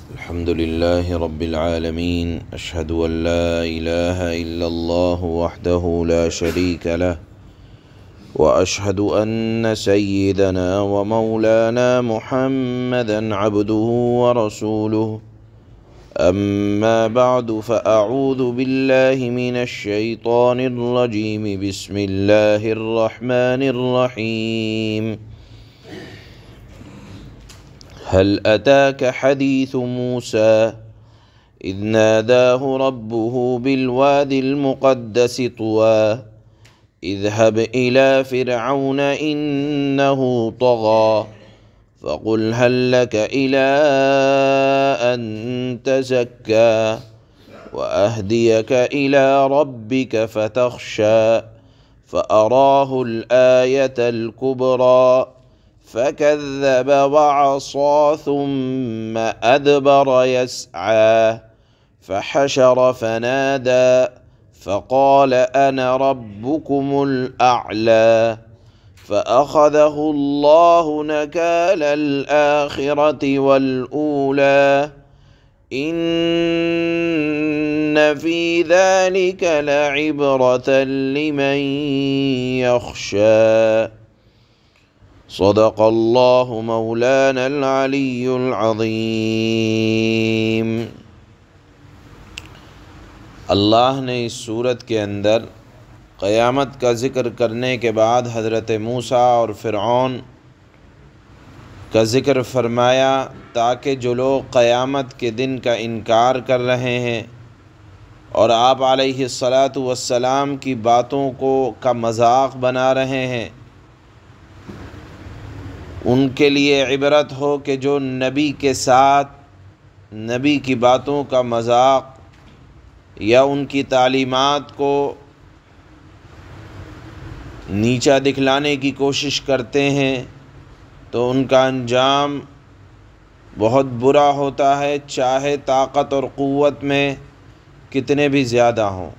الحمد لله رب العالمين، أشهد أن لا إله إلا الله وحده لا شريك له، وأشهد أن سيدنا ومولانا محمدا عبده ورسوله. أما بعد، فأعوذ بالله من الشيطان الرجيم. بسم الله الرحمن الرحيم. هل أتاك حديث موسى إذ ناداه ربه بالواد المقدس طوى اذهب إلى فرعون إنه طغى فقل هل لك إلى أن تزكى وأهديك إلى ربك فتخشى فأراه الآية الكبرى فكذب وعصى ثم أدبر يسعى فحشر فنادى فقال أنا ربكم الأعلى فأخذه الله نكال الآخرة والأولى إن في ذلك لعبرة لمن يخشى. صدق اللہ مولانا العلی العظیم۔ اللہ نے اس صورت کے اندر قیامت کا ذکر کرنے کے بعد حضرت موسیٰ اور فرعون کا ذکر فرمایا تاکہ جو لوگ قیامت کے دن کا انکار کر رہے ہیں اور آپ علیہ الصلاۃ والسلام کی باتوں کا مذاق بنا رہے ہیں، ان کے لیے عبرت ہو کہ جو نبی کے ساتھ نبی کی باتوں کا مذاق یا ان کی تعلیمات کو نیچا دکھلانے کی کوشش کرتے ہیں تو ان کا انجام بہت برا ہوتا ہے، چاہے طاقت اور قوت میں کتنے بھی زیادہ ہوں۔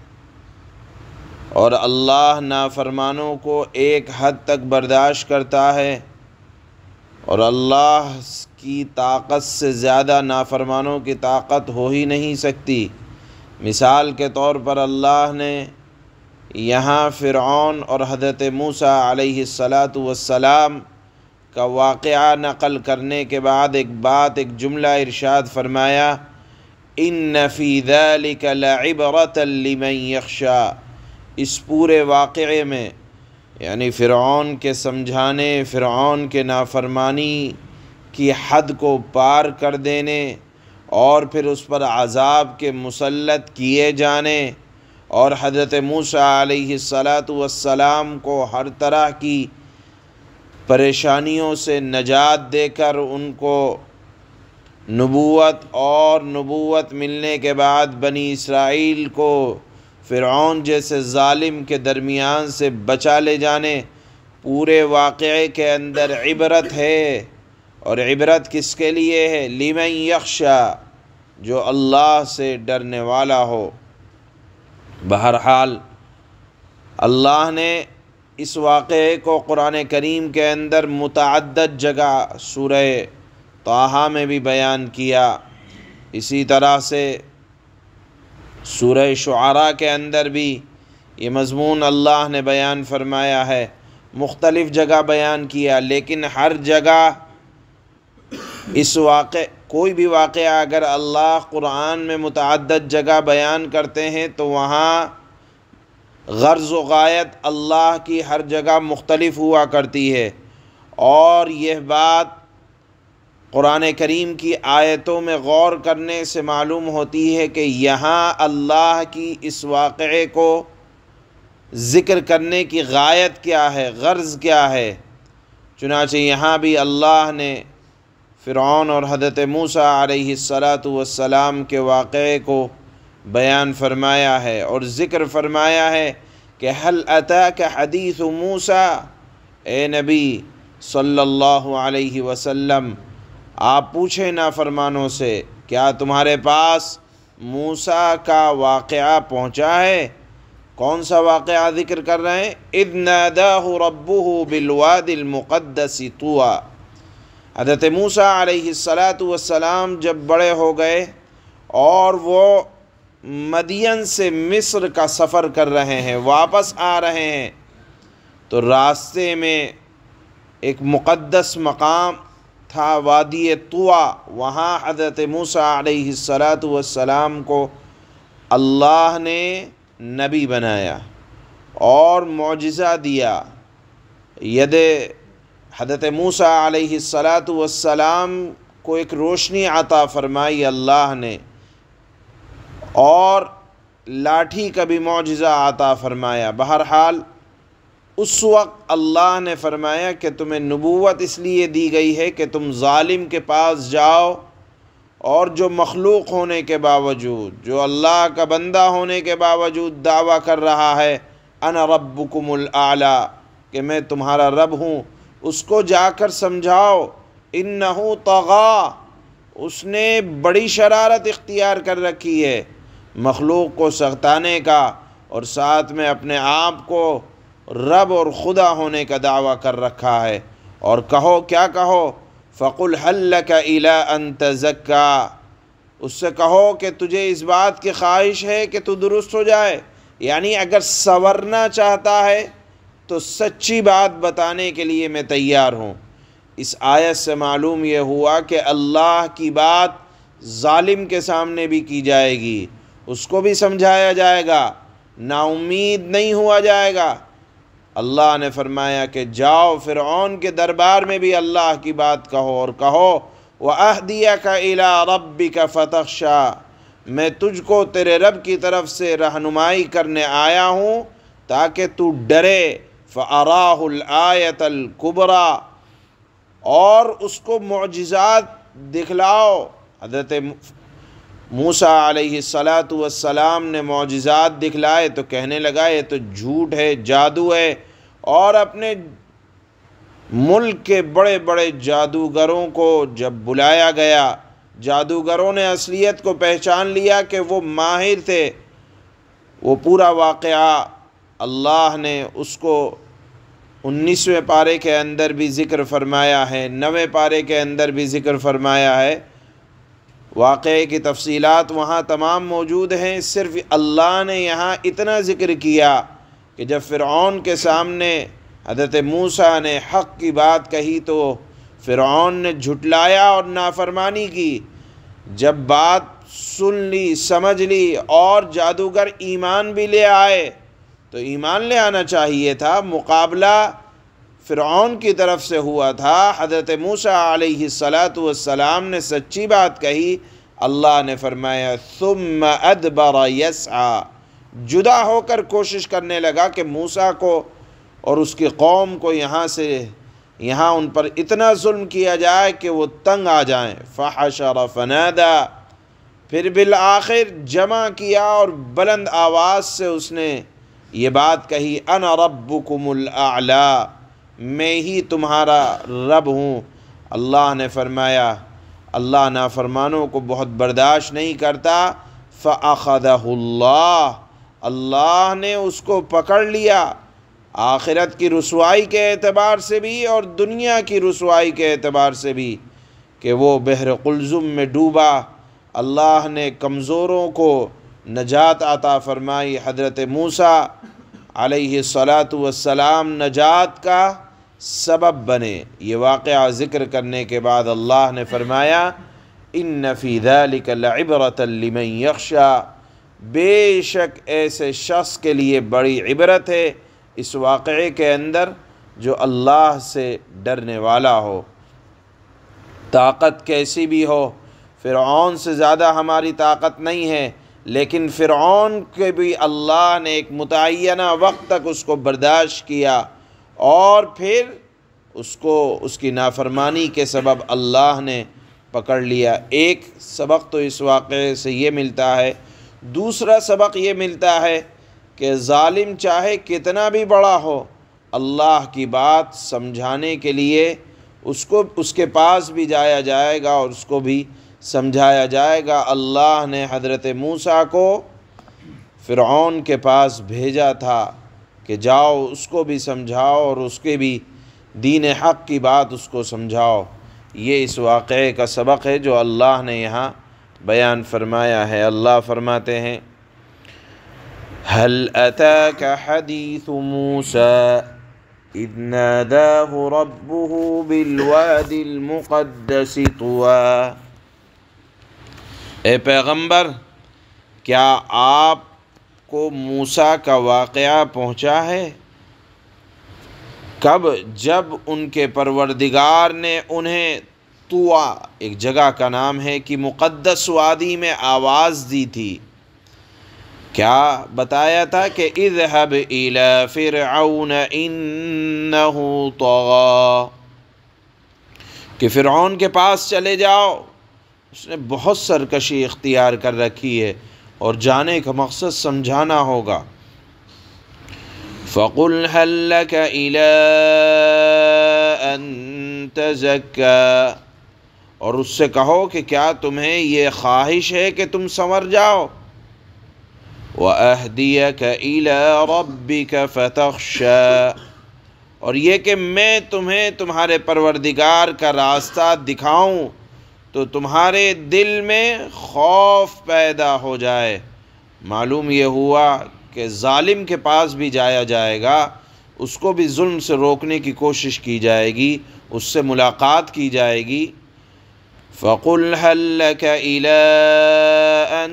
اور اللہ نافرمانوں کو ایک حد تک برداشت کرتا ہے، اور اللہ کی طاقت سے زیادہ نافرمانوں کی طاقت ہو ہی نہیں سکتی۔ مثال کے طور پر اللہ نے یہاں فرعون اور حضرت موسیٰ علیہ السلام کا واقعہ نقل کرنے کے بعد ایک جملہ ارشاد فرمایا، ان فی ذلک لعبرۃ لمن یخشی۔ اس پورے واقعے میں یعنی فرعون کے سمجھانے، فرعون کے نافرمانی کی حد کو پار کر دینے اور پھر اس پر عذاب کے مسلط کیے جانے اور حضرت موسیٰ علیہ السلام کو ہر طرح کی پریشانیوں سے نجات دے کر ان کو نبوت ملنے کے بعد بنی اسرائیل کو فرعون جیسے ظالم کے درمیان سے بچا لے جانے، پورے واقعے کے اندر عبرت ہے۔ اور عبرت کس کے لیے ہے؟ لمن یخشی، جو اللہ سے ڈرنے والا ہو۔ بہرحال اللہ نے اس واقعے کو قرآن کریم کے اندر متعدد جگہ سورہ طٰہٰ میں بھی بیان کیا، اسی طرح سے سورہ شعراء کے اندر بھی یہ مضمون اللہ نے بیان فرمایا ہے، مختلف جگہ بیان کیا، لیکن ہر جگہ کوئی بھی واقعہ اگر اللہ قرآن میں متعدد جگہ بیان کرتے ہیں تو وہاں غرض و غایت اللہ کی ہر جگہ مختلف ہوا کرتی ہے۔ اور یہ بات قرآن کریم کی آیتوں میں غور کرنے سے معلوم ہوتی ہے کہ یہاں اللہ کی اس واقعے کو ذکر کرنے کی غایت کیا ہے، غرض کیا ہے۔ چنانچہ یہاں بھی اللہ نے فرعون اور حضرت موسیٰ علیہ السلام کے واقعے کو بیان فرمایا ہے اور ذکر فرمایا ہے کہ هل اتاک حدیث موسیٰ، اے نبی صلی اللہ علیہ وسلم آپ پوچھیں نافرمانوں سے کیا تمہارے پاس موسیٰ کا واقعہ پہنچا ہے؟ کون سا واقعہ ذکر کر رہے ہیں؟ اذ ناداہ ربہ بالواد المقدس طویٰ، حضرت موسیٰ علیہ السلام جب بڑے ہو گئے اور وہ مدین سے مصر کا سفر کر رہے ہیں، واپس آ رہے ہیں، تو راستے میں ایک مقدس مقام تھا وادی طویٰ، وہاں حضرت موسیٰ علیہ السلام کو اللہ نے نبی بنایا اور معجزہ دیا۔ حضرت موسیٰ علیہ السلام کو ایک روشنی عطا فرمائی اللہ نے، اور لاٹھی کا بھی معجزہ عطا فرمایا۔ بہرحال اس وقت اللہ نے فرمایا کہ تمہیں نبوت اس لیے دی گئی ہے کہ تم ظالم کے پاس جاؤ، اور جو مخلوق ہونے کے باوجود، جو اللہ کا بندہ ہونے کے باوجود دعویٰ کر رہا ہے انا ربکم الاعلی، کہ میں تمہارا رب ہوں، اس کو جا کر سمجھاؤ انہ طغیٰ، اس نے بڑی شرارت اختیار کر رکھی ہے، مخلوق کو ستانے کا، اور ساتھ میں اپنے آپ کو رب اور خدا ہونے کا دعویٰ کر رکھا ہے۔ اور کہو، کیا کہو؟ فَقُلْ هَلْ لَكَ إِلَىٰ أَن تَزَكَّىٰ، اس سے کہو کہ تجھے اس بات کی خواہش ہے کہ تو درست ہو جائے، یعنی اگر سنورنا چاہتا ہے تو سچی بات بتانے کے لیے میں تیار ہوں۔ اس آیت سے معلوم یہ ہوا کہ اللہ کی بات ظالم کے سامنے بھی کی جائے گی، اس کو بھی سمجھایا جائے گا، نا امید نہیں ہوا جائے گا۔ اللہ نے فرمایا کہ جاؤ فرعون کے دربار میں بھی اللہ کی بات کہو، اور کہو وَأَهْدِيَكَ إِلَىٰ رَبِّكَ فَتَخْشَىٰ، میں تجھ کو تیرے رب کی طرف سے رہنمائی کرنے آیا ہوں تاکہ تو ڈرے۔ فَأَرَاهُ الْآيَةَ الْكُبْرَىٰ، اور اس کو معجزات دکھلاؤ۔ حضرت موسیٰ علیہ السلام نے معجزات دکھلائے تو کہنے لگا یہ تو جھوٹ ہے، جادو ہے، اور اپنے ملک کے بڑے بڑے جادوگروں کو جب بلایا گیا، جادوگروں نے اصلیت کو پہچان لیا کہ وہ ماہر تھے۔ وہ پورا واقعہ اللہ نے اس کو 19ویں پارے کے اندر بھی ذکر فرمایا ہے، 9ویں پارے کے اندر بھی ذکر فرمایا ہے۔ واقعے کی تفصیلات وہاں تمام موجود ہیں، صرف اللہ نے یہاں اتنا ذکر کیا کہ جب فرعون کے سامنے حضرت موسیٰ نے حق کی بات کہی تو فرعون نے جھٹلایا اور نافرمانی کی۔ جب بات سن لی، سمجھ لی، اور جادوگر ایمان بھی لے آئے تو ایمان لے آنا چاہیے تھا، مقابلہ فرعون کی طرف سے ہوا تھا۔ حضرت موسیٰ علیہ السلام نے سچی بات کہی، اللہ نے فرمایا ثم ادبر یسعی، جدا ہو کر کوشش کرنے لگا کہ موسیٰ کو اور اس کی قوم کو یہاں ان پر اتنا ظلم کیا جائے کہ وہ تنگ آ جائیں۔ فحشر فنادی، پھر بالآخر جمع کیا اور بلند آواز سے اس نے یہ بات کہی انا ربکم الاعلی، میں ہی تمہارا رب ہوں۔ اللہ نے فرمایا اللہ نافرمانوں کو بہت برداشت نہیں کرتا۔ فَأَخَذَهُ اللَّهُ، اللہ نے اس کو پکڑ لیا، آخرت کی رسوائی کے اعتبار سے بھی اور دنیا کی رسوائی کے اعتبار سے بھی، کہ وہ بحر قلزم میں ڈوبا۔ اللہ نے کمزوروں کو نجات عطا فرمائی، حضرت موسیٰ علیہ السلام نجات کا سبب بنے۔ یہ واقعہ ذکر کرنے کے بعد اللہ نے فرمایا ان فی ذلک لعبرۃ لمن یخشی، بے شک ایسے شخص کے لیے بڑی عبرت ہے اس واقعے کے اندر جو اللہ سے ڈرنے والا ہو۔ طاقت کیسی بھی ہو، فرعون سے زیادہ ہماری طاقت نہیں ہے، لیکن فرعون کے بھی اللہ نے ایک متعینہ وقت تک اس کو برداشت کیا، اور پھر اس کی نافرمانی کے سبب اللہ نے پکڑ لیا۔ ایک سبق تو اس واقعے سے یہ ملتا ہے۔ دوسرا سبق یہ ملتا ہے کہ ظالم چاہے کتنا بھی بڑا ہو، اللہ کی بات سمجھانے کے لیے اس کے پاس بھی جایا جائے گا اور اس کو بھی سمجھایا جائے گا۔ اللہ نے حضرت موسیٰ کو فرعون کے پاس بھیجا تھا کہ جاؤ اس کو بھی سمجھاؤ اور اس کے بھی دین حق کی بات اس کو سمجھاؤ۔ یہ اس واقعے کا سبق ہے جو اللہ نے یہاں بیان فرمایا ہے۔ اللہ فرماتے ہیں هل أتاك حديث موسى إذ ناداه ربه بالواد المقدس طوى۔ اے پیغمبر، کیا آپ کو موسیٰ کا واقعہ پہنچا ہے؟ کب؟ جب ان کے پروردگار نے انہیں طویٰ، ایک جگہ کا نام ہے، کہ مقدس وادی میں آواز دی تھی۔ کیا بتایا تھا کہ اذهب الى فرعون انه طغى، کہ فرعون کے پاس چلے جاؤ، اس نے بہت سرکشی اختیار کر رکھی ہے، اور جانے کا مقصد سمجھانا ہوگا۔ فقل هل لك الى ان تزكى، اور اس سے کہو کہ کیا تمہیں یہ خواہش ہے کہ تم سنور جاؤ۔ وَأَهْدِيَكَ إِلَىٰ رَبِّكَ فَتَخْشَىٰ، اور یہ کہ میں تمہیں تمہارے پروردگار کا راستہ دکھاؤں تو تمہارے دل میں خوف پیدا ہو جائے۔ معلوم یہ ہوا کہ ظالم کے پاس بھی جایا جائے گا، اس کو بھی ظلم سے روکنے کی کوشش کی جائے گی، اس سے ملاقات کی جائے گی۔ فَقُلْ هَلْ لَكَ إِلَىٰ أَن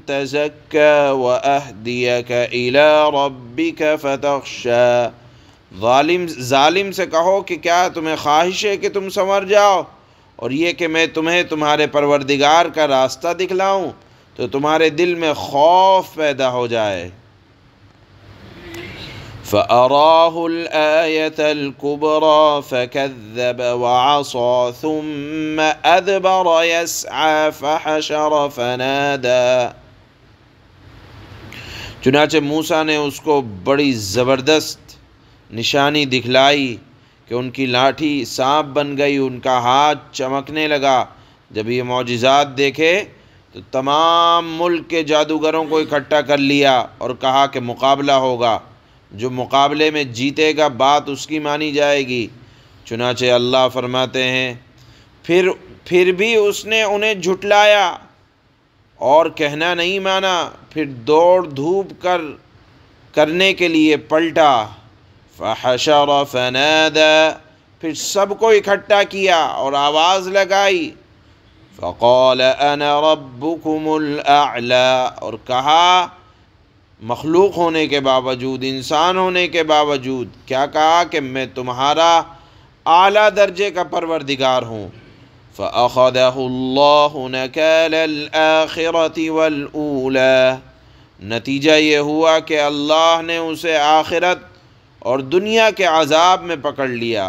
تَزَكَّىٰ وَأَهْدِيَكَ إِلَىٰ رَبِّكَ فَتَخْشَىٰ، ظالم سے کہو کہ کیا تمہیں خواہش ہے کہ تم سنور جاؤ، اور یہ کہ میں تمہیں تمہارے پروردگار کا راستہ دکھلاؤں تو تمہارے دل میں خوف پیدا ہو جائے۔ فَأَرَاهُ الْآيَةَ الْكُبْرَىٰ فَكَذَّبَ وَعَصَىٰ ثُمَّ أَدْبَرَ يَسْعَىٰ فَحَشَرَ فَنَادَىٰ۔ چنانچہ موسیٰ نے اس کو بڑی زبردست نشانی دکھلائی کہ ان کی لاٹھی سانپ بن گئی، ان کا ہاتھ چمکنے لگا۔ جب یہ معجزات دیکھے تو تمام ملک کے جادوگروں کو اکٹھا کر لیا اور کہا کہ مقابلہ ہوگا، جو مقابلے میں جیتے گا بات اس کی مانی جائے گی۔ چنانچہ اللہ فرماتے ہیں پھر بھی اس نے انہیں جھٹلایا اور کہنا نہیں مانا، پھر دوڑ دھوپ کرنے کے لیے پلٹا۔ فحشر فنادى، پھر سب کو اکٹھا کیا اور آواز لگائی۔ فقال انا ربكم الاعلى، اور کہا مخلوق ہونے کے باوجود، انسان ہونے کے باوجود کیا کہا کہ میں تمہارا اعلیٰ درجے کا پروردگار ہوں۔ فأخذه الله نكال الآخرة والأولى، نتیجہ یہ ہوا کہ اللہ نے اسے آخرت اور دنیا کے عذاب میں پکڑ لیا۔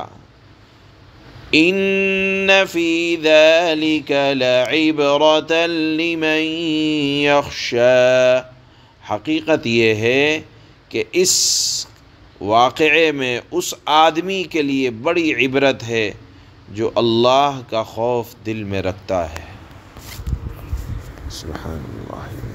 ان فی ذلک لعبرۃ لمن یخشی، حقیقت یہ ہے کہ اس واقعے میں اس آدمی کے لیے بڑی عبرت ہے جو اللہ کا خوف دل میں رکھتا ہے۔ سبحان اللہ۔